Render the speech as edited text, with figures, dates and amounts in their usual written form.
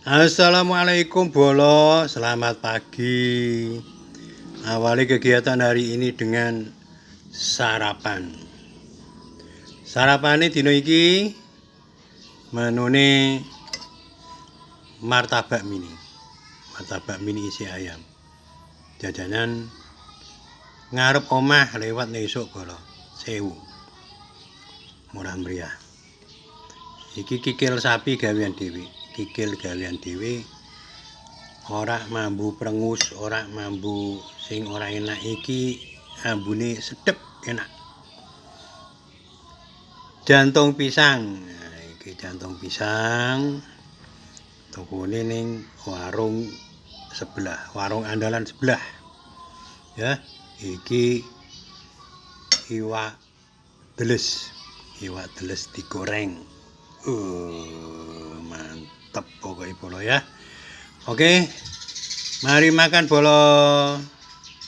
Assalamualaikum Bolo, selamat pagi. Awali kegiatan hari ini dengan sarapan. Sarapan ini dino iki menune martabak mini. Martabak mini isi ayam. Jajanan ngarep omah lewat esuk Bolo. 1000. Murah meriah. Iki kikil sapi gawean dhewe. Kikil gawean dhewe, ora mambu prengus, ora mambu sing ora enak. Iki ambune sedep enak. Jantung pisang. Nah, iki jantung pisang. Tokone ning warung sebelah, warung andalan sebelah. Ya, iki iwak teles. Iwak teles digoreng. Mantap pokoknya Bolo ya. Oke, mari makan Bolo.